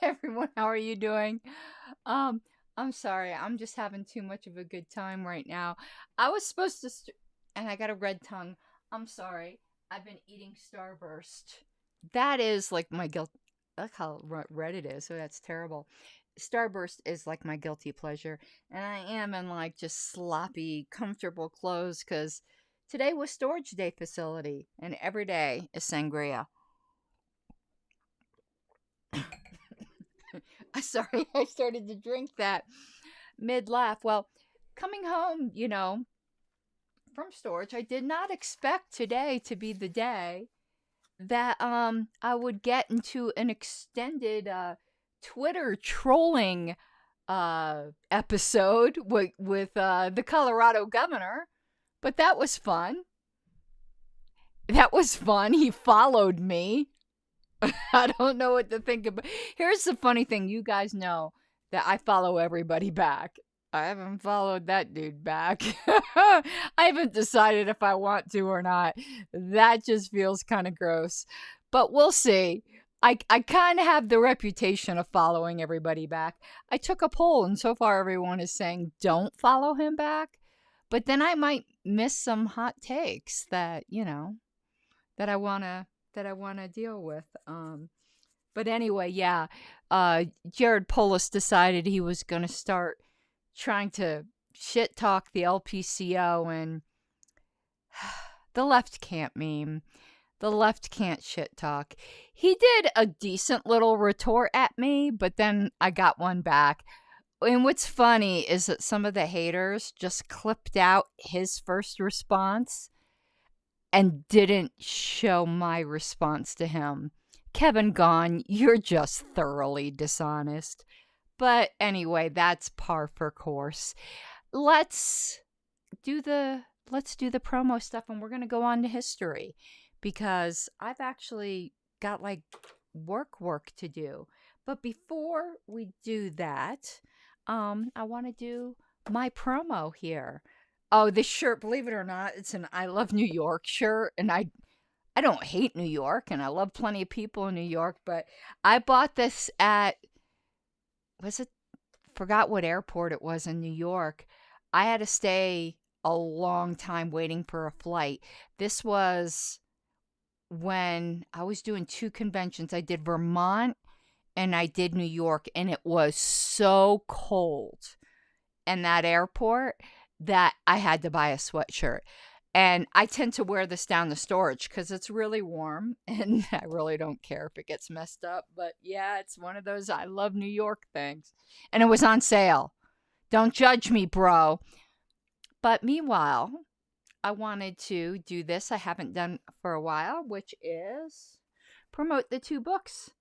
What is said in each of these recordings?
Everyone, how are you doing? Um, I'm sorry. I'm just having too much of a good time right now. I was supposed to, and I got a red tongue. I'm sorry. I've been eating Starburst. That is like my guilt. Look how red it is. So that's terrible. Starburst is like my guilty pleasure, and I am in like just sloppy, comfortable clothes because today was storage day facility, and every day is sangria. Sorry, I started to drink that mid laugh. Well, coming home, from storage, I did not expect today to be the day that I would get into an extended Twitter trolling episode with the Colorado governor. But that was fun. That was fun. He followed me. I don't know what to think about. Here's the funny thing, you guys know that I follow everybody back. I haven't followed that dude back. I haven't decided if I want to or not. That just feels kind of gross. But we'll see. I kind of have the reputation of following everybody back. I took a poll, and so far everyone is saying don't follow him back. But then I might miss some hot takes that I wanna that I wanna deal with. But anyway, yeah. Jared Polis decided he was gonna start trying to shit talk the LPCO, and the left can't meme. The left can't shit talk. He did a decent little retort at me, but then I got one back. And what's funny is that some of the haters just clipped out his first response and didn't show my response to him. Kevin Gone, you're just thoroughly dishonest. But anyway, that's par for course. Let's do the let's do the promo stuff, and we're going to go on to history because I've actually got like work to do. But before we do that, I want to do my promo here. Oh, this shirt, believe it or not, it's an I Love New York shirt. And I don't hate New York, and I love plenty of people in New York, but I bought this at, was it, forgot what airport it was in New York. I had to stay a long time waiting for a flight. This was when I was doing two conventions. I did Vermont and I did New York, and it was so cold in that airport that I had to buy a sweatshirt. And I tend to wear this down the storage because it's really warm and I really don't care if it gets messed up. But yeah, it's one of those I love New York things. And it was on sale. Don't judge me, bro. But meanwhile, I wanted to do this I haven't done for a while, which is promote the two books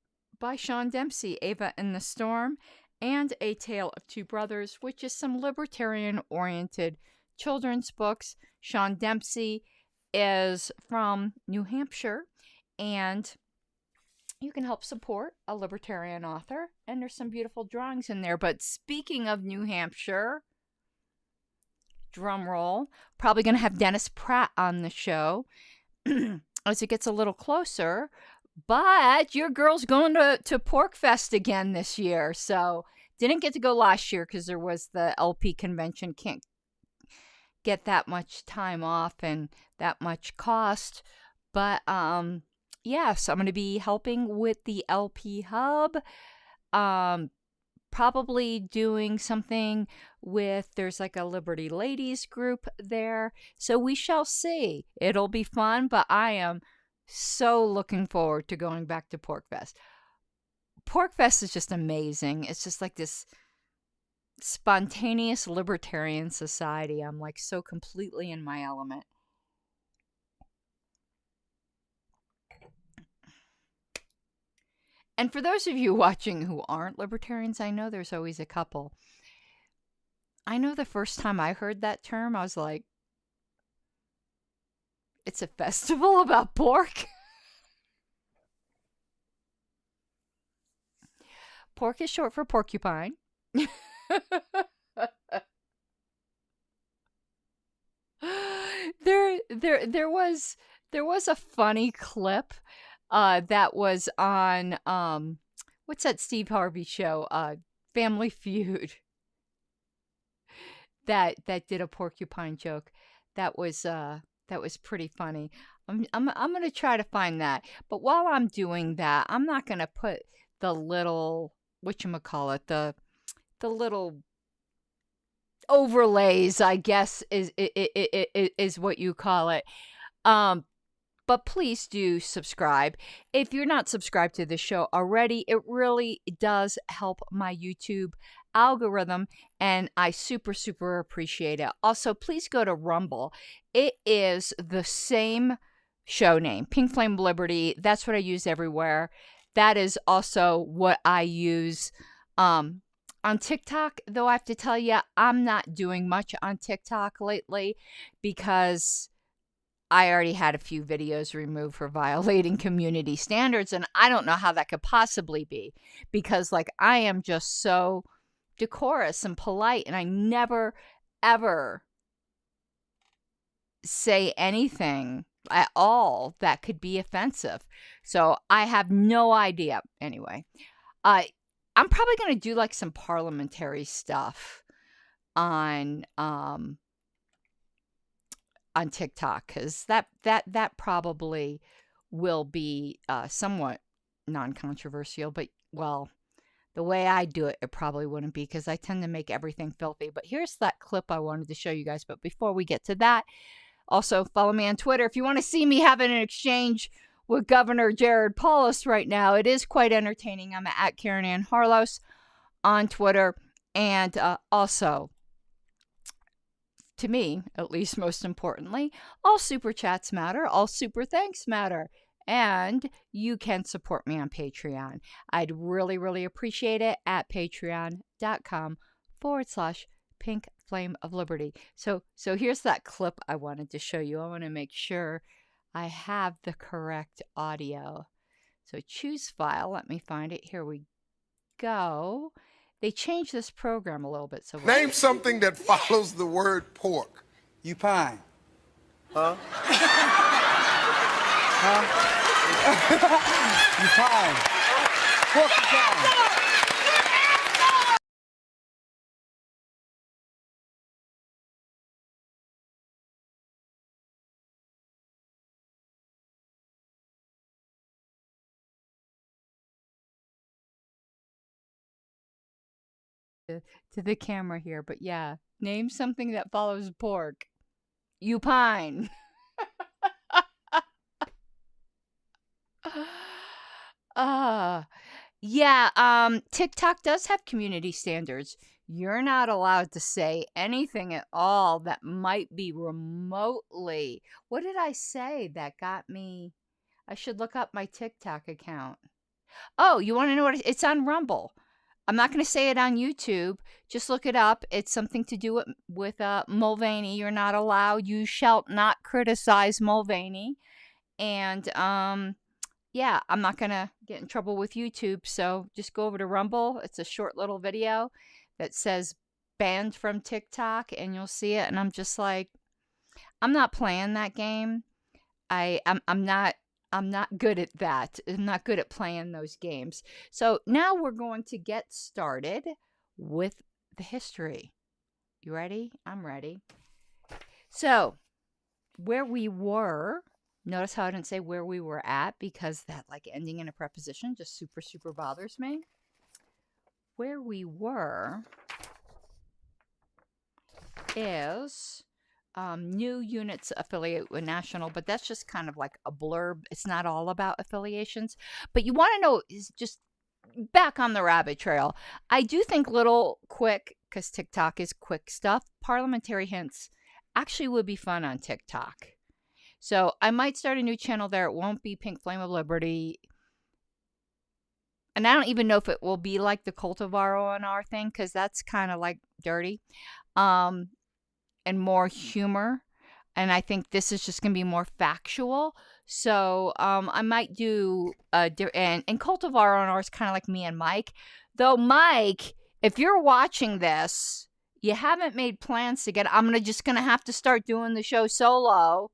by Sean Dempsey, Ava and the Storm, and A Tale of Two Brothers, which is some libertarian oriented children's books. Sean Dempsey is from New Hampshire, and you can help support a libertarian author, and there's some beautiful drawings in there. But speaking of New Hampshire, drum roll, probably going to have Dennis Pratt on the show as it gets a little closer. But your girl's going to Pork Fest again this year. So didn't get to go last year because there was the LP convention. Can't get that much time off and that much cost. But yeah, so I'm going to be helping with the LP Hub. Probably doing something with, there's like a Liberty Ladies group there. So we shall see. It'll be fun, but I am so looking forward to going back to Pork Fest. Pork Fest is just amazing. It's just like this spontaneous libertarian society. I'm like so completely in my element. And for those of you watching who aren't libertarians, I know there's always a couple. I know the first time I heard that term, I was like, it's a festival about pork? Pork is short for porcupine. there was a funny clip that was on what's that Steve Harvey show? Family Feud. That did a porcupine joke. That was pretty funny. I'm gonna try to find that. But while I'm doing that, I'm not gonna put the little whatchamacallit, the little overlays, I guess is what you call it. But please do subscribe. If you're not subscribed to the show already, it really does help my YouTube algorithm, and I super, super appreciate it. Also, please go to Rumble. It is the same show name, Pink Flame of Liberty. That's what I use everywhere. That is also what I use on TikTok, though I have to tell you, I'm not doing much on TikTok lately because I already had a few videos removed for violating community standards, and I don't know how that could possibly be because, like, I am just so decorous and polite, and I never, ever say anything at all that could be offensive. So I have no idea. Anyway, I'm probably going to do, like, some parliamentary stuff on TikTok, because that probably will be somewhat non-controversial, but, well, the way I do it, it probably wouldn't be, because I tend to make everything filthy. But here's that clip I wanted to show you guys. But before we get to that, also follow me on Twitter if you want to see me having an exchange with Governor Jared Polis right now. It is quite entertaining. I'm at Karen Ann Harlos on Twitter, and also, to me, at least most importantly, all super chats matter, all super thanks matter, and you can support me on Patreon. I'd really, really appreciate it at patreon.com/Pink Flame of Liberty. So here's that clip I wanted to show you. I want to make sure I have the correct audio. So choose file. Let me find it. Here we go. They changed this program a little bit. So name something that follows the word pork. You pine. Huh? Huh? You pine. Porcupine. to the camera here, but yeah, name something that follows pork. You pine. Yeah, TikTok does have community standards. You're not allowed to say anything at all that might be remotely. What did I say that got me? I should look up my TikTok account. Oh, you want to know what it's on Rumble. I'm not going to say it on YouTube. Just look it up. It's something to do with Mulvaney. You're not allowed. You shall not criticize Mulvaney. And yeah, I'm not going to get in trouble with YouTube. So just go over to Rumble. It's a short little video that says banned from TikTok, and you'll see it. And I'm just like, I'm not playing that game. I'm not good at that. I'm not good at playing those games. So now we're going to get started with the history. You ready? I'm ready. So where we were, notice how I didn't say where we were at, because that, like, ending in a preposition just super, super bothers me. Where we were is new units affiliate with national, but that's just kind of like a blurb. It's not all about affiliations, but you want to know is just back on the rabbit trail. I do think little quick, because TikTok is quick stuff, parliamentary hints actually would be fun on TikTok. So I might start a new channel there. It won't be Pink Flame of Liberty. And I don't even know if it will be like the Cultivar ONR thing, because that's kind of like dirty. And more humor. And I think this is just going to be more factual. So I might do, and Cultivar ONR is kind of like me and Mike. Though, Mike, if you're watching this, you haven't made plans to get, I'm just going to have to start doing the show solo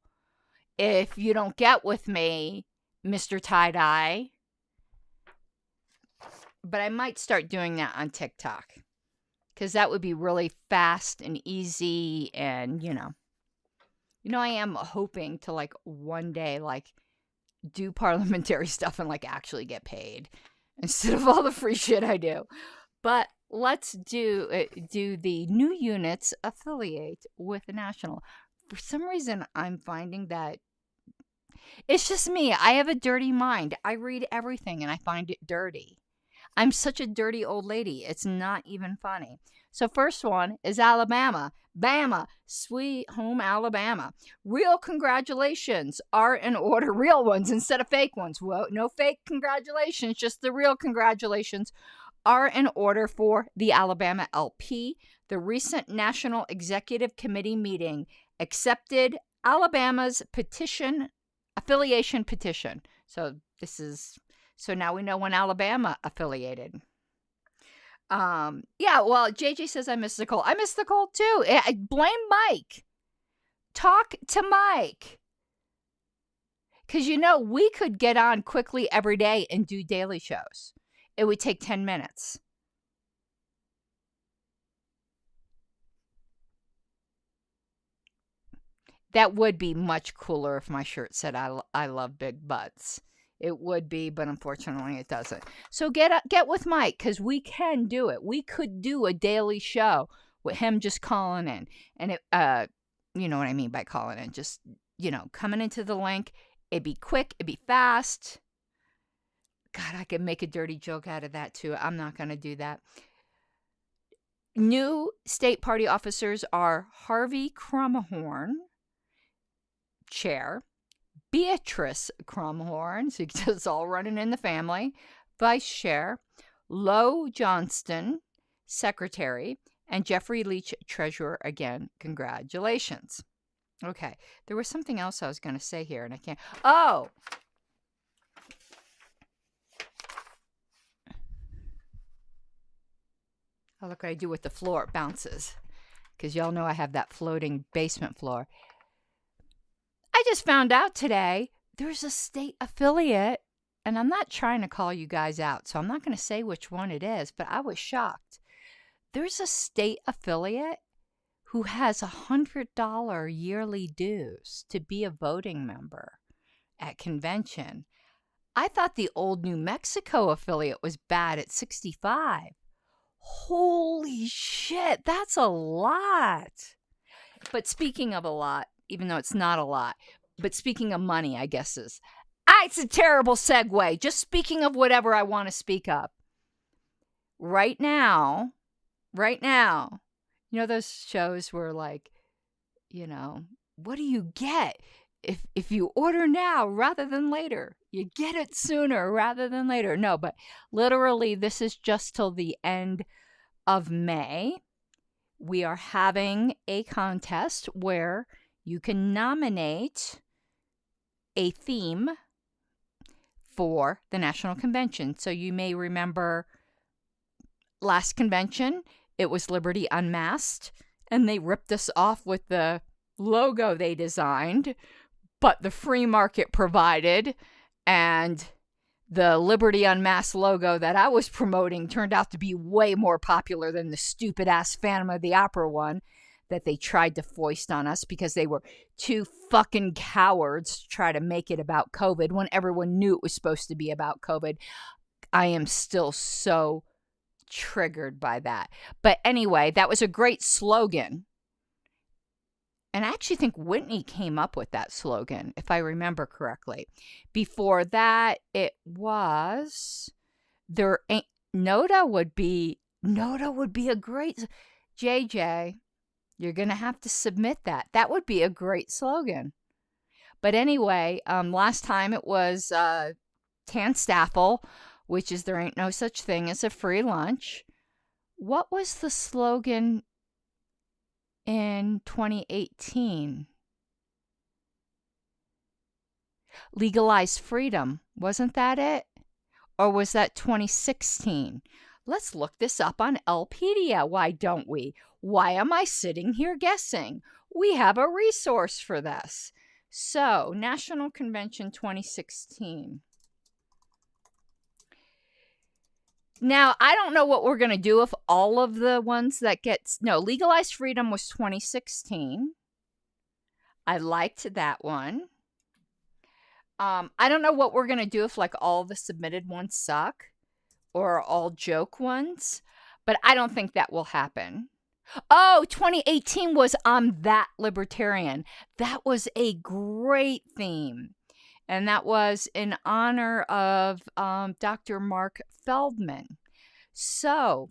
if you don't get with me, Mr. Tie-Dye. But I might start doing that on TikTok. Because that would be really fast and easy. And, I am hoping to, like, one day, like, do parliamentary stuff and, like, actually get paid. Instead of all the free shit I do. But let's do the new units affiliate with the national. For some reason, I'm finding that it's just me. I have a dirty mind. I read everything and I find it dirty. I'm such a dirty old lady. It's not even funny. So first one is Alabama. Bama. Sweet home Alabama. Real congratulations are in order. Real ones instead of fake ones. Well, no fake congratulations. Just the real congratulations are in order for the Alabama LP. The recent National Executive Committee meeting accepted Alabama's affiliation petition. So now we know when Alabama affiliated. Well, JJ says I missed the call. I missed the call too. I blame Mike. Talk to Mike. Because we could get on quickly every day and do daily shows. It would take 10 minutes. That would be much cooler if my shirt said I love big butts. It would be, but unfortunately it doesn't. So get with Mike, because we can do it. We could do a daily show with him just calling in. And you know what I mean by calling in. Just, coming into the link. It'd be quick. It'd be fast. God, I could make a dirty joke out of that too. I'm not going to do that. New state party officers are Harvey Crumhorn, chair, Beatrice Crumhorn, so it's all running in the family, vice chair, Lo Johnston, secretary, and Jeffrey Leach, treasurer. Again, congratulations. Okay, there was something else I was going to say here, and I can't. Oh! Oh, look what I do with the floor. It bounces. Because y'all know I have that floating basement floor. I just found out today there's a state affiliate. And I'm not trying to call you guys out, so I'm not going to say which one it is. But I was shocked. There's a state affiliate who has $100 yearly dues to be a voting member at convention. I thought the old New Mexico affiliate was bad at $65. Holy shit, that's a lot. But speaking of a lot, even though it's not a lot, but speaking of money, I guess is. It's a terrible segue. Just speaking of whatever I want to speak of. Right now, those shows where like, what do you get if you order now rather than later? You get it sooner rather than later. No, but literally this is just till the end of May. We are having a contest where you can nominate a theme for the National Convention. So you may remember last convention, it was Liberty Unmasked, and they ripped us off with the logo they designed, but the free market provided, and the Liberty Unmasked logo that I was promoting turned out to be way more popular than the stupid-ass Phantom of the Opera one that they tried to foist on us because they were too fucking cowards to try to make it about COVID when everyone knew it was supposed to be about COVID. I am still so triggered by that. But anyway, that was a great slogan. And I actually think Whitney came up with that slogan, if I remember correctly. Before that, it was Noda would be a great JJ. You're gonna have to submit that. That would be a great slogan. But anyway, last time it was Tanstaffel, which is there ain't no such thing as a free lunch. What was the slogan in 2018? Legalize freedom. Wasn't that it? Or was that 2016? Let's look this up on Lpedia. Why don't we? Why am I sitting here guessing? We have a resource for this. So, National Convention 2016. Now, I don't know what we're going to do if all of the ones that Legalized Freedom was 2016. I liked that one. I don't know what we're going to do if like all the submitted ones suck or all joke ones, but I don't think that will happen. Oh, 2018 was I'm That Libertarian. That was a great theme. And that was in honor of Dr. Mark Feldman. So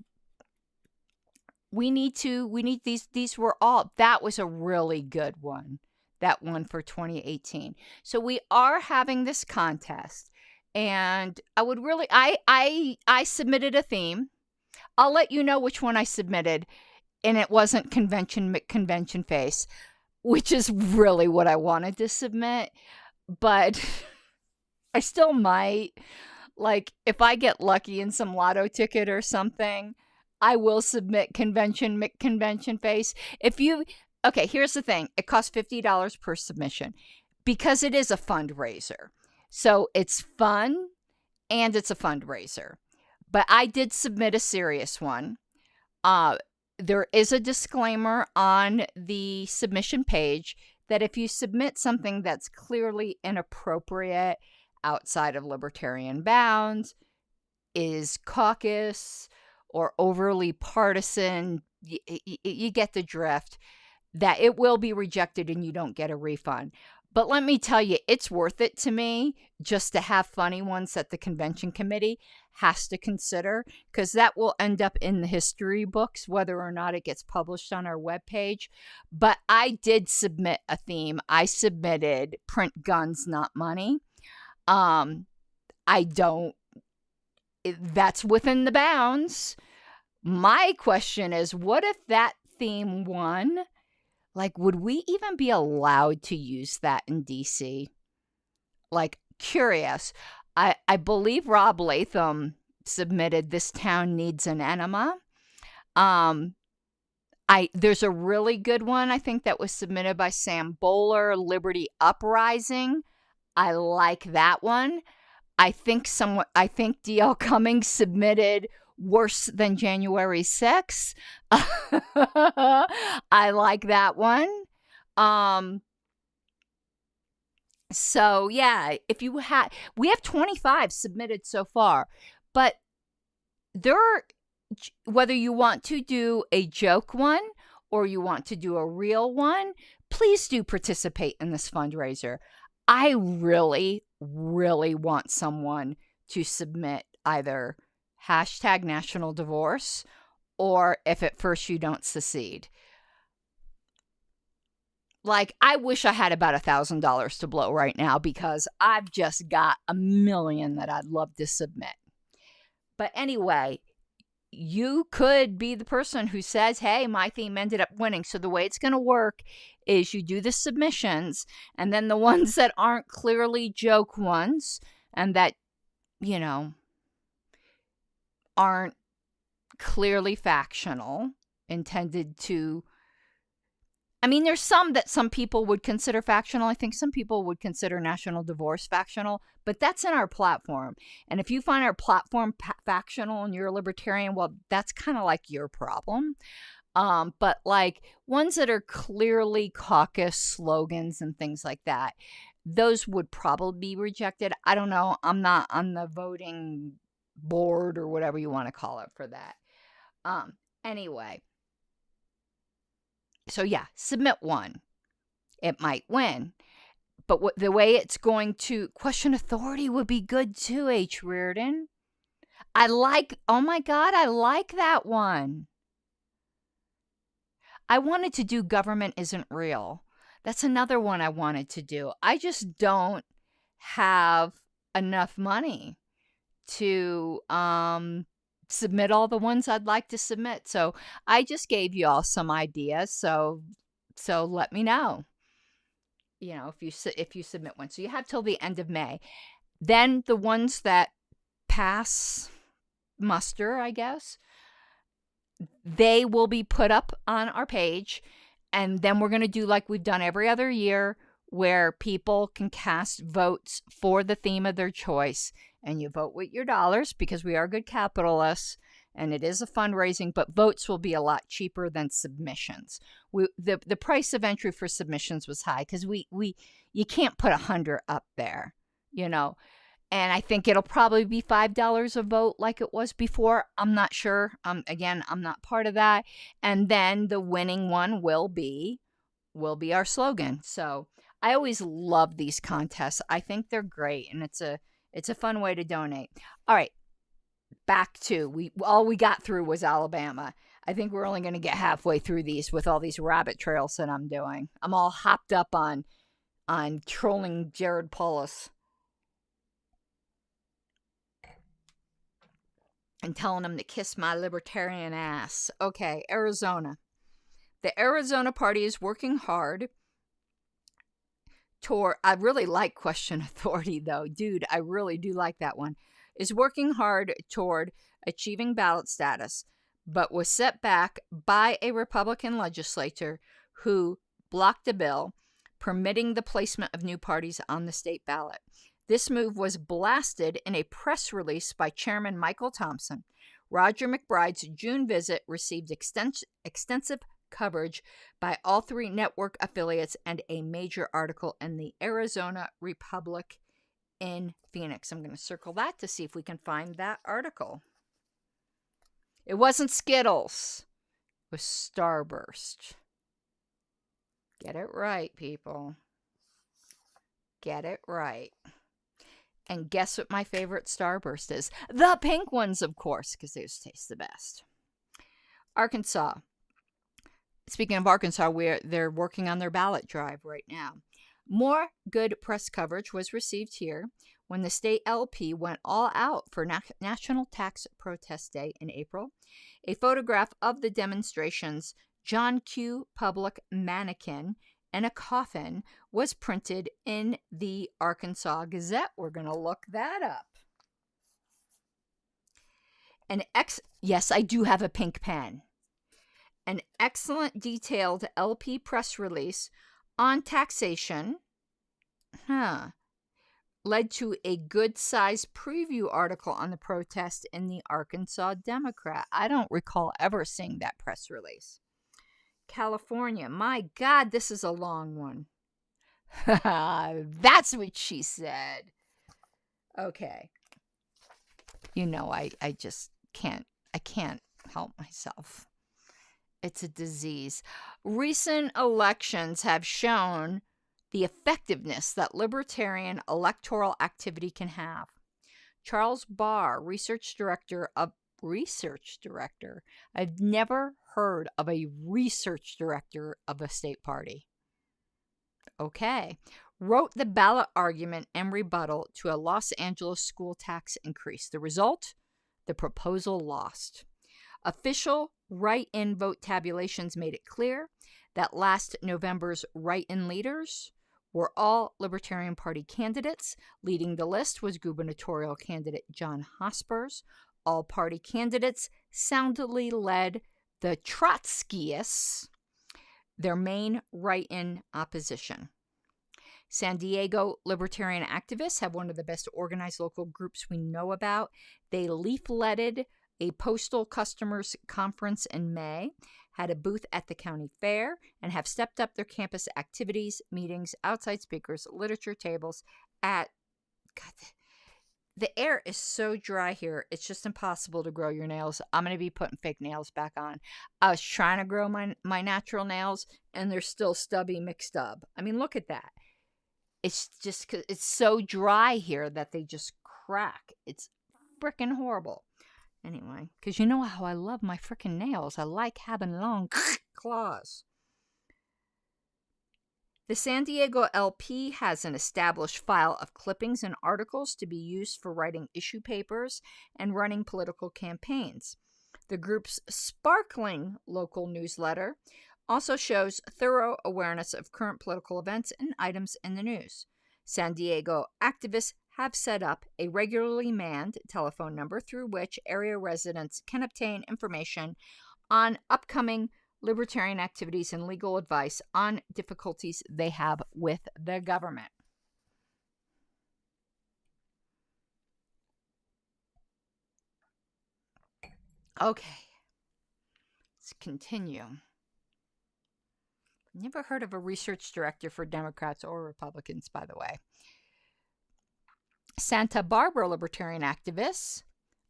we need these were all, that was a really good one. That one for 2018. So we are having this contest, and I would really, I submitted a theme. I'll let you know which one I submitted, and it wasn't convention face, which is really what I wanted to submit, but I still might. Like, if I get lucky in some lotto ticket or something, I will submit convention face. Okay, here's the thing. It costs $50 per submission because it is a fundraiser. So it's fun and it's a fundraiser. But I did submit a serious one. There is a disclaimer on the submission page that if you submit something that's clearly inappropriate, outside of libertarian bounds, is caucus, or overly partisan, you get the drift, that it will be rejected and you don't get a refund. But let me tell you, it's worth it to me just to have funny ones that the convention committee has to consider, because that will end up in the history books, whether or not it gets published on our webpage. But I did submit a theme. I submitted Print Guns, Not Money. That's within the bounds. My question is, what if that theme won? Like, would we even be allowed to use that in DC? Like, curious. I believe Rob Latham submitted This Town Needs an Enema. There's a really good one, I think, that was submitted by Sam Bowler, Liberty Uprising. I like that one. I think DL Cummings submitted Worse Than January 6th. I like that one. So yeah, we have 25 submitted so far, but whether you want to do a joke one or you want to do a real one, please do participate in this fundraiser. I really, really want someone to submit either hashtag national divorce or if at first you don't secede. Like, I wish I had about $1,000 to blow right now because I've just got a million that I'd love to submit. But anyway, you could be the person who says, hey, my theme ended up winning. So the way it's going to work is you do the submissions, and then the ones that aren't clearly joke ones and that, aren't clearly factional, intended to... I mean, there's some that some people would consider factional. I think some people would consider national divorce factional, but that's in our platform. And if you find our platform factional and you're a libertarian, well, that's kind of like your problem. But like ones that are clearly caucus slogans and things like that, those would probably be rejected. I don't know. I'm not on the voting board or whatever you want to call it for that. Anyway. So yeah, submit one. It might win. But the way it's going to question authority would be good too, H. Reardon. Oh my God, I like that one. I wanted to do Government Isn't Real. That's another one I wanted to do. I just don't have enough money to submit all the ones I'd like to submit. So I just gave you all some ideas. So let me know, if you submit one. So you have till the end of May. Then the ones that pass muster, I guess, they will be put up on our page. And then we're going to do like we've done every other year, where people can cast votes for the theme of their choice. and you vote with your dollars because we are good capitalists and it is a fundraising, but votes will be a lot cheaper than submissions. The price of entry for submissions was high because you can't put 100 up there, you know. And I think it'll probably be $5 a vote like it was before. I'm not sure. Again, I'm not part of that. And then the winning one will be our slogan. So I always love these contests. I think they're great, and it's a fun way to donate. All right, back to all we got through was Alabama. I think we're only going to get halfway through these with all these rabbit trails that I'm doing. I'm all hopped up on trolling Jared Polis and telling him to kiss my libertarian ass. Okay, Arizona. The Arizona Party is working hard toward, I really like question authority though. Dude, I really do like that one. Is working hard toward achieving ballot status, but was set back by a Republican legislator who blocked a bill permitting the placement of new parties on the state ballot. This move was blasted in a press release by Chairman Michael Thompson. Roger McBride's June visit received extensive coverage by all 3 network affiliates and a major article in the Arizona Republic in Phoenix. I'm going to circle that to see if we can find that article. It wasn't Skittles. It was Starburst. Get it right, people. Get it right. And guess what my favorite Starburst is? The pink ones, of course, because those taste the best. Arkansas. Speaking of Arkansas, they're working on their ballot drive right now. More good press coverage was received here when the state LP went all out for National Tax Protest Day in April. A photograph of the demonstration's John Q. Public mannequin and a coffin was printed in the Arkansas Gazette. We're going to look that up. Yes, I do have a pink pen. An excellent detailed LP press release on taxation led to a good-sized preview article on the protest in the Arkansas Democrat. I don't recall ever seeing that press release. California. My God, this is a long one. That's what she said. Okay. You know, I just can't help myself. It's a disease. Recent elections have shown the effectiveness that libertarian electoral activity can have. Charles Barr, research director. I've never heard of a research director of a state party. Okay. Wrote the ballot argument and rebuttal to a Los Angeles school tax increase. The result? The proposal lost. Official write-in vote tabulations made it clear that last November's write-in leaders were all Libertarian Party candidates. Leading the list was gubernatorial candidate John Hospers. All party candidates soundly led the Trotskyists, their main write-in opposition. San Diego libertarian activists have one of the best organized local groups we know about. They leafleted a postal customers conference in May, had a booth at the county fair, and have stepped up their campus activities, meetings, outside speakers, literature tables at... God, the air is so dry here, it's just impossible to grow your nails. I'm going to be putting fake nails back on. I was trying to grow my natural nails, and they're still stubby mixed up. I mean, look at that. It's just 'cause it's so dry here that they just crack. It's freaking horrible. Anyway, because you know how I love my freaking nails. I like having long claws. The San Diego LP has an established file of clippings and articles to be used for writing issue papers and running political campaigns. The group's sparkling local newsletter also shows thorough awareness of current political events and items in the news. San Diego activists have set up a regularly manned telephone number through which area residents can obtain information on upcoming libertarian activities and legal advice on difficulties they have with the government. Okay. Let's continue. Never heard of a research director for Democrats or Republicans, by the way. Santa Barbara libertarian activists.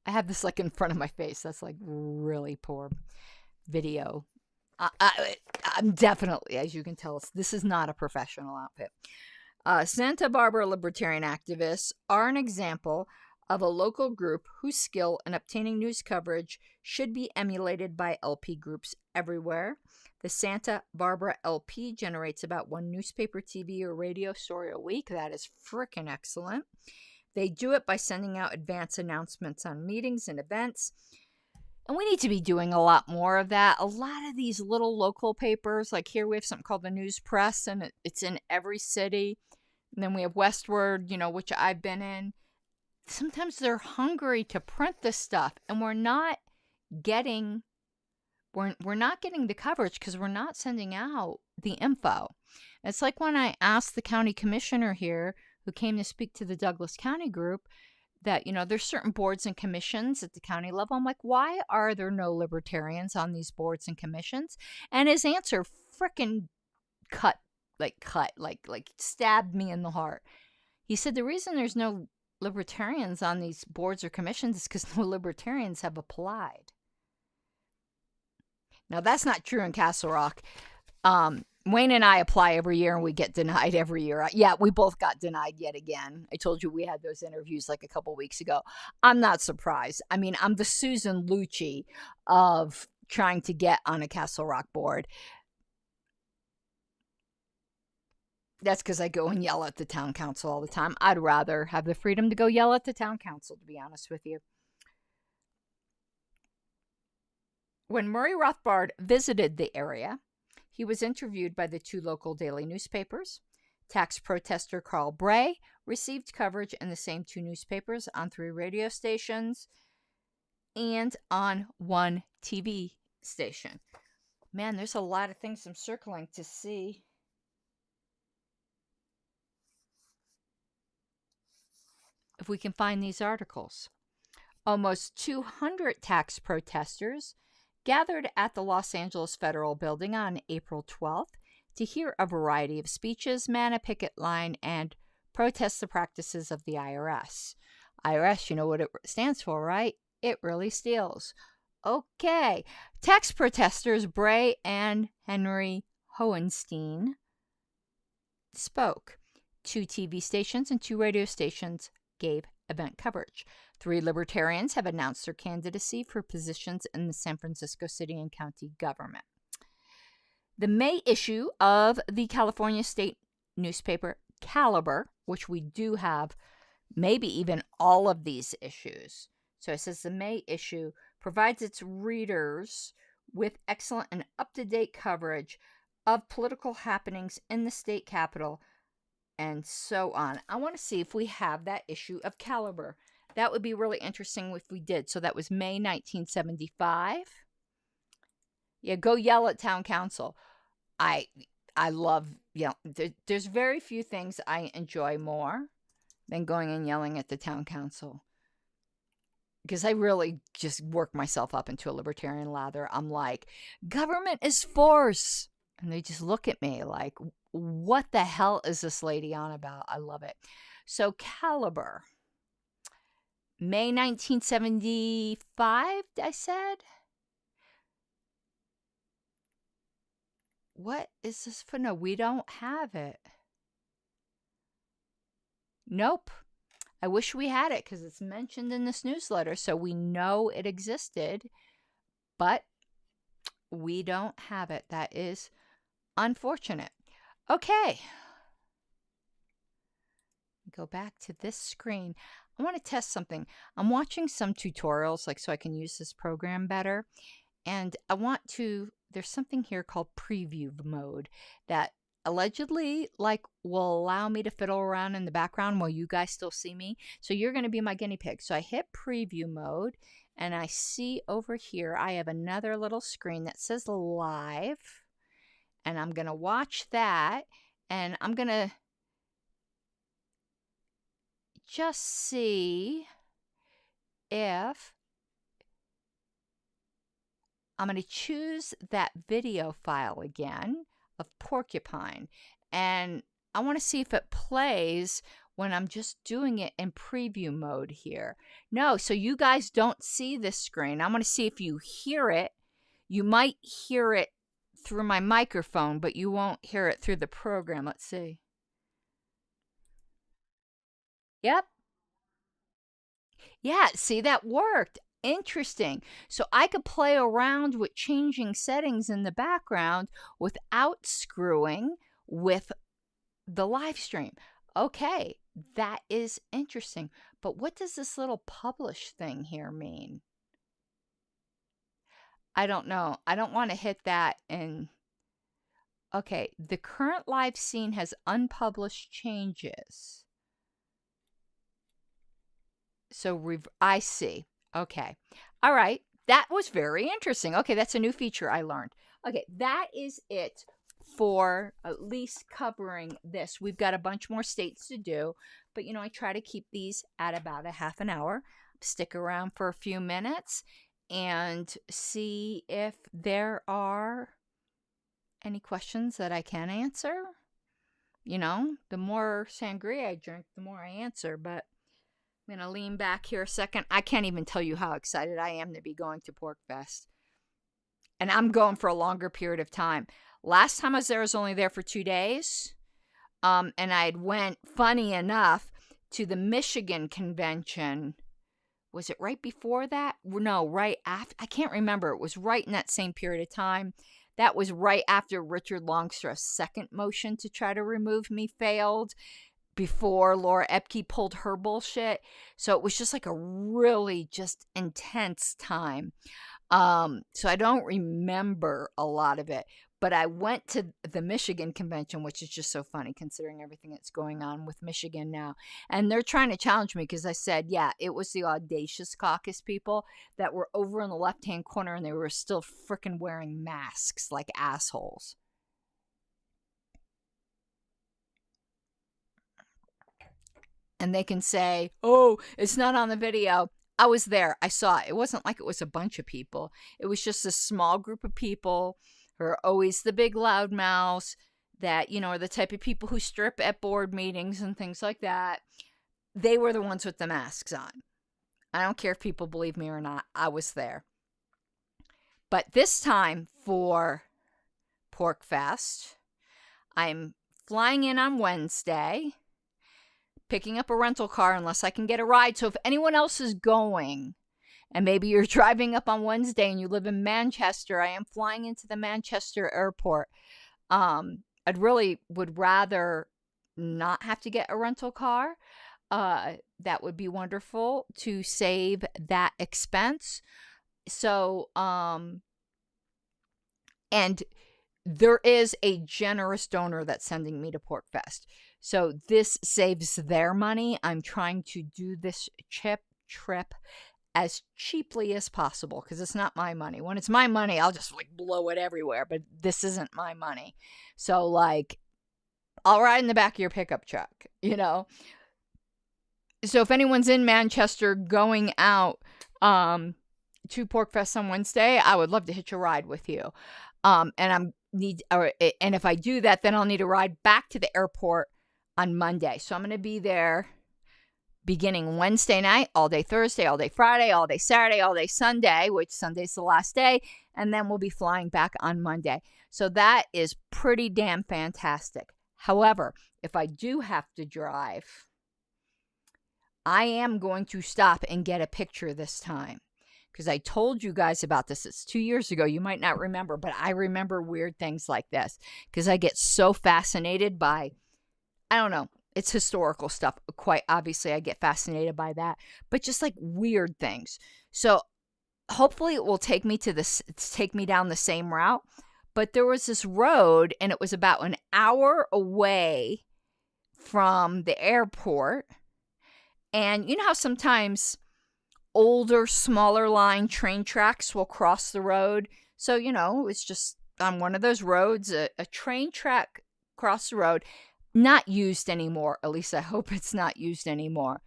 I have this like in front of my face. That's like really poor video. I'm definitely, as you can tell, this is not a professional outfit. Santa Barbara libertarian activists are an example of a local group whose skill in obtaining news coverage should be emulated by LP groups everywhere. The Santa Barbara LP generates about one newspaper, TV, or radio story a week. That is frickin' excellent. They do it by sending out advance announcements on meetings and events. And we need to be doing a lot more of that. A lot of these little local papers, like here we have something called the News Press, and it's in every city. And then we have Westward, which I've been in. Sometimes they're hungry to print this stuff, and we're not getting the coverage because we're not sending out the info. It's like when I asked the county commissioner here who came to speak to the Douglas County group that, there's certain boards and commissions at the county level. I'm like, why are there no libertarians on these boards and commissions? And his answer frickin' stabbed me in the heart. He said the reason there's no libertarians on these boards or commissions is because no libertarians have applied. Now, that's not true in Castle Rock. Wayne and I apply every year and we get denied every year. Yeah, we both got denied yet again. I told you we had those interviews like a couple weeks ago. I'm not surprised. I mean, I'm the Susan Lucci of trying to get on a Castle Rock board. That's because I go and yell at the town council all the time. I'd rather have the freedom to go yell at the town council, to be honest with you. When Murray Rothbard visited the area, he was interviewed by the two local daily newspapers. Tax protester Carl Bray received coverage in the same two newspapers, on 3 radio stations, and on 1 TV station. Man, there's a lot of things I'm circling to see. If we can find these articles. Almost 200 tax protesters gathered at the Los Angeles Federal Building on April 12th to hear a variety of speeches, man a picket line, and protest the practices of the IRS. IRS, you know what it stands for, right? It really steals. Okay. Tax protesters Bray and Henry Hohenstein spoke. 2 TV stations and 2 radio stations gave event coverage. 3 libertarians have announced their candidacy for positions in the San Francisco city and county government. The May issue of the California state newspaper Caliber, which we do have maybe even all of these issues. So it says the May issue provides its readers with excellent and up-to-date coverage of political happenings in the state capitol and so on. I want to see if we have that issue of Caliber. That would be really interesting if we did. So that was May 1975. Yeah, go yell at town council. I love, there's very few things I enjoy more than going and yelling at the town council. Because I really just work myself up into a libertarian lather. I'm like, government is force. And they just look at me like, what the hell is this lady on about? I love it. So Caliber, May 1975, I said. What is this for? No, we don't have it. Nope. I wish we had it because it's mentioned in this newsletter, so we know it existed, but we don't have it. That is unfortunate. Okay. Go back to this screen. I want to test something. I'm watching some tutorials so I can use this program better. And I want to, there's something here called preview mode that allegedly will allow me to fiddle around in the background while you guys still see me. So you're going to be my guinea pig. So I hit preview mode and I see over here I have another little screen that says live. And I'm going to watch that and I'm going to just see if I'm going to choose that video file again of Porcupine. And I want to see if it plays when I'm just doing it in preview mode here. No, so you guys don't see this screen. I'm going to see if you hear it. You might hear it through my microphone, but you won't hear it through the program. Let's see. Yep. Yeah, see, that worked. Interesting. So I could play around with changing settings in the background without screwing with the live stream. Okay, that is interesting. But what does this little publish thing here mean? I don't know. I don't want to hit that and okay, the current live scene has unpublished changes. So I see. Okay. All right. That was very interesting. Okay, that's a new feature I learned. Okay, that is it for at least covering this. We've got a bunch more states to do, but I try to keep these at about a half an hour. Stick around for a few minutes and see if there are any questions that I can answer. The more sangria I drink, the more I answer, but I'm going to lean back here a second. I can't even tell you how excited I am to be going to PorcFest. And I'm going for a longer period of time. Last time I was only there for 2 days. And I went, funny enough, to the Michigan convention. Was it right before that? No, right after. I can't remember. It was right in that same period of time. That was right after Richard Longstreth's second motion to try to remove me failed, before Laura Epke pulled her bullshit. So it was just like a really just intense time. So I don't remember a lot of it, but I went to the Michigan convention, which is just so funny considering everything that's going on with Michigan now. And they're trying to challenge me because I said, yeah, it was the Audacious Caucus people that were over in the left-hand corner and they were still freaking wearing masks like assholes. And they can say, oh, it's not on the video. I was there. I saw it. It wasn't like it was a bunch of people. It was just a small group of people who are always the big loudmouths that, are the type of people who strip at board meetings and things like that. They were the ones with the masks on. I don't care if people believe me or not. I was there. But this time for PorcFest, I'm flying in on Wednesday, picking up a rental car unless I can get a ride. So if anyone else is going, and maybe you're driving up on Wednesday and you live in Manchester, I am flying into the Manchester airport. I'd really would rather not have to get a rental car. That would be wonderful to save that expense. So, and there is a generous donor that's sending me to PorcFest. So this saves their money. I'm trying to do this trip as cheaply as possible because it's not my money. When it's my money, I'll just blow it everywhere, but this isn't my money. So I'll ride in the back of your pickup truck, So if anyone's in Manchester going out to PorcFest on Wednesday, I would love to hitch a ride with you. And if I do that, then I'll need a ride back to the airport on Monday. So I'm going to be there beginning Wednesday night, all day Thursday, all day Friday, all day Saturday, all day Sunday, which Sunday's the last day. And then we'll be flying back on Monday. So that is pretty damn fantastic. However, if I do have to drive, I am going to stop and get a picture this time. Because I told you guys about this. It's 2 years ago. You might not remember, but I remember weird things like this. Because I get so fascinated by, I don't know, it's historical stuff. Quite obviously, I get fascinated by that. But just weird things. So hopefully it will take me down the same route. But there was this road, and it was about an hour away from the airport. And you know how sometimes older, smaller line train tracks will cross the road. So, it's just on one of those roads, a train track crossed the road, not used anymore. At least I hope it's not used anymore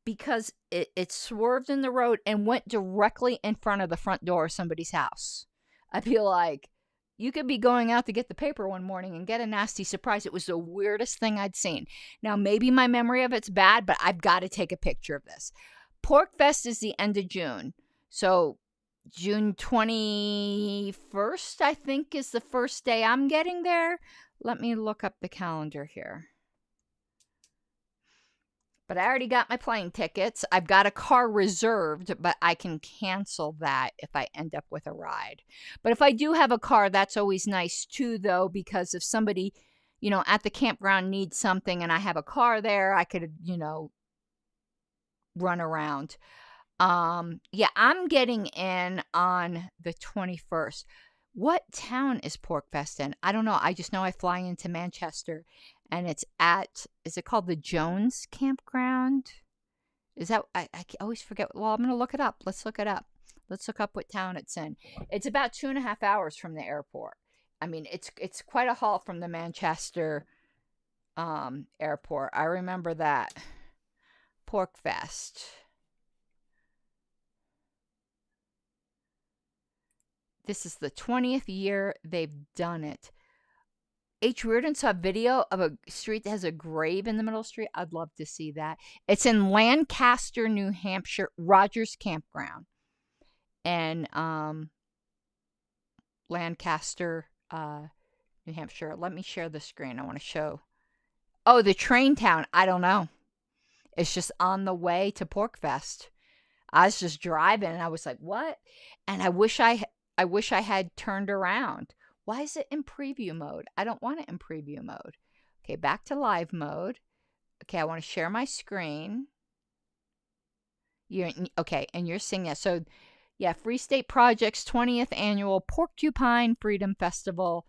because it swerved in the road and went directly in front of the front door of somebody's house. I'd be like, you could be going out to get the paper one morning and get a nasty surprise. It was the weirdest thing I'd seen. Now, maybe my memory of it's bad, but I've got to take a picture of this. Pork Fest is the end of June. So June 21st, I think, is the first day I'm getting there. Let me look up the calendar here. But I already got my plane tickets. I've got a car reserved, but I can cancel that if I end up with a ride. But if I do have a car, that's always nice too, though, because if somebody, at the campground needs something and I have a car there, I could, run around. Yeah, I'm getting in on the 21st. What town is Pork Fest in? I don't know. I just know I fly into Manchester. And it's is it called the Jones Campground? Is that, I always forget. Well, I'm going to look it up. Let's look it up. Let's look up what town it's in. It's about 2.5 hours from the airport. I mean, it's quite a haul from the Manchester airport. I remember that. Pork Fest. This is the 20th year they've done it. H. Reardon saw a video of a street that has a grave in the middle of the street. I'd love to see that. It's in Lancaster, New Hampshire, Rogers Campground. And Lancaster, New Hampshire. Let me share the screen. I want to show. Oh, the train town. I don't know. It's just on the way to Pork Fest. I was just driving and I was like, what? And I wish I had turned around. Why is it in preview mode? I don't want it in preview mode. Okay, back to live mode. Okay, I want to share my screen. Okay, and you're seeing that. So, yeah, Free State Project's 20th annual Porcupine Freedom Festival.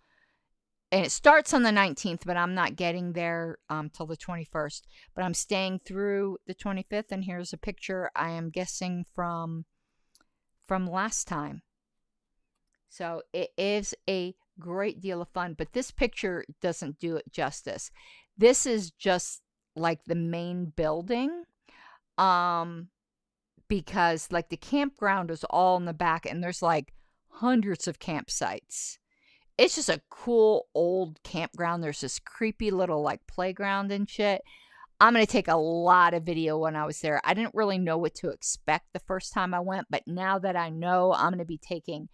And it starts on the 19th, but I'm not getting there till the 21st. But I'm staying through the 25th, and here's a picture I am guessing from last time. So it is a great deal of fun, but this picture doesn't do it justice. This is just like the main building, because like the campground is all in the back and there's like hundreds of campsites. It's just a cool old campground. There's this creepy little like playground and shit. I'm going to take a lot of video when I was there. I didn't really know what to expect the first time I went, but now that I know, I'm going to be taking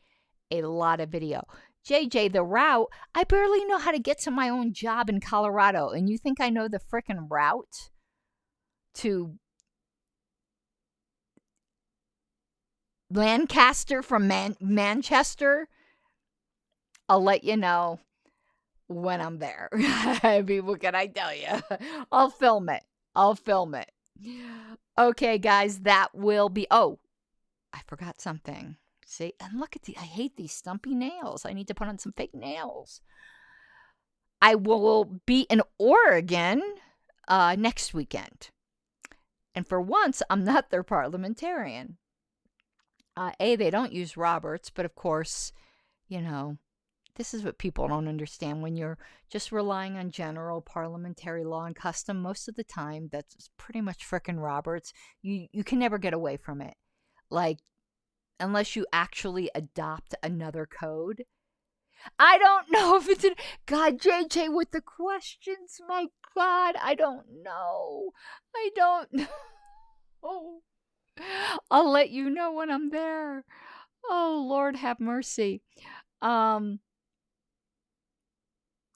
a lot of video. JJ, the route, I barely know how to get to my own job in Colorado. And you think I know the frickin' route to Lancaster from Manchester? I'll let you know when I'm there. I mean, what can I tell you? I'll film it. Okay, guys, that will be... Oh, I forgot something. See, and look at I hate these stumpy nails. I need to put on some fake nails. I will be in Oregon next weekend. And for once, I'm not their parliamentarian. They don't use Roberts, but of course, this is what people don't understand. When you're just relying on general parliamentary law and custom, most of the time, that's pretty much frickin' Roberts. You can never get away from it. Like, unless you actually adopt another code. I don't know if it's God, JJ, with the questions, my God, I don't know. I'll let you know when I'm there. Oh, Lord have mercy. Now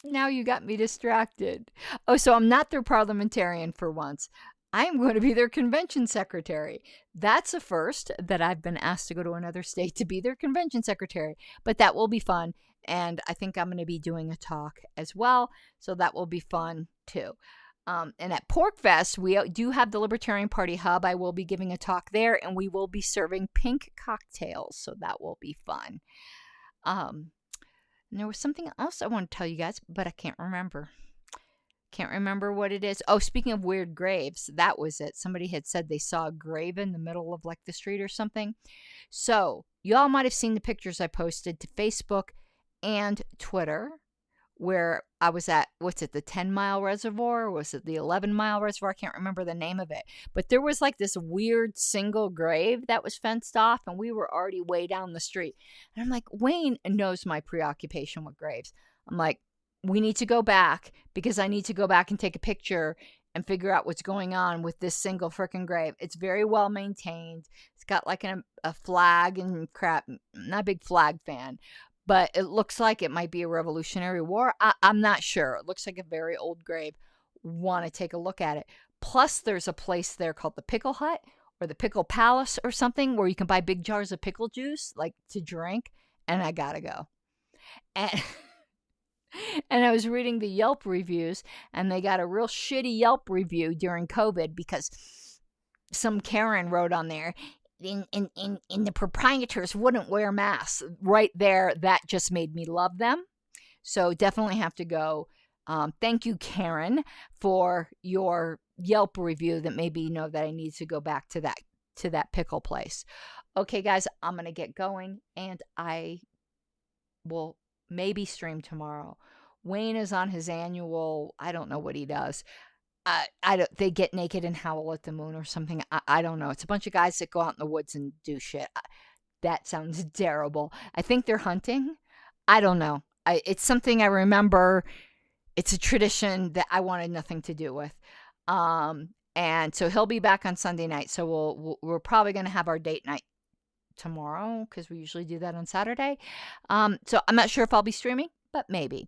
you got me distracted. Oh, so I'm not their parliamentarian for once. I am going to be their convention secretary. That's a first that I've been asked to go to another state to be their convention secretary. But that will be fun. And I think I'm going to be doing a talk as well. So that will be fun too. And at Pork Fest, we do have the Libertarian Party Hub. I will be giving a talk there. And we will be serving pink cocktails. So that will be fun. And there was something else I want to tell you guys, but I can't remember. Can't remember what it is. Oh, speaking of weird graves, that was it. Somebody had said they saw a grave in the middle of like the street or something. So y'all might have seen the pictures I posted to Facebook and Twitter where I was at, what's it, the 10-mile reservoir? Or was it the 11-mile reservoir? I can't remember the name of it. But there was like this weird single grave that was fenced off, and we were already way down the street. And I'm like, Wayne knows my preoccupation with graves. I'm like, we need to go back because I need to go back and take a picture and figure out what's going on with this single frickin' grave. It's very well maintained. It's got like a flag and crap. I'm not a big flag fan, but it looks like it might be a Revolutionary War. I'm not sure. It looks like a very old grave. Want to take a look at it. Plus, there's a place there called the Pickle Hut or the Pickle Palace or something where you can buy big jars of pickle juice, like to drink, and I gotta go. And I was reading the Yelp reviews, and they got a real shitty Yelp review during COVID because some Karen wrote on there, and the proprietors wouldn't wear masks. Right there, that just made me love them. So definitely have to go. Thank you, Karen, for your Yelp review that made me know that I need to go back to that pickle place. Okay, guys, I'm going to get going, and I will maybe stream tomorrow. Wayne is on his annual, I don't know what he does. They get naked and howl at the moon or something. I don't know. It's a bunch of guys that go out in the woods and do shit. That sounds terrible. I think they're hunting. I don't know. It's something I remember. It's a tradition that I wanted nothing to do with. And so he'll be back on Sunday night. So we're probably going to have our date night tomorrow because we usually do that on Saturday. So I'm not sure if I'll be streaming, but maybe.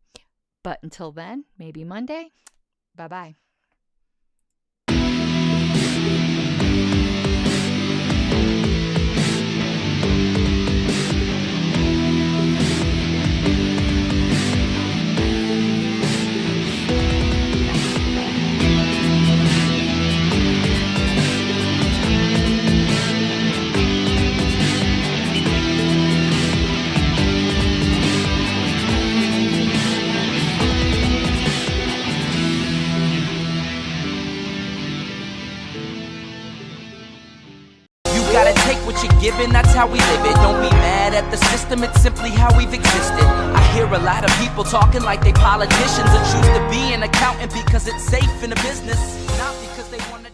But until then, maybe Monday. Bye-bye. What you're given, that's how we live it. Don't be mad at the system, it's simply how we've existed. I hear a lot of people talking like they politicians and choose to be an accountant because it's safe in the business, not because they want to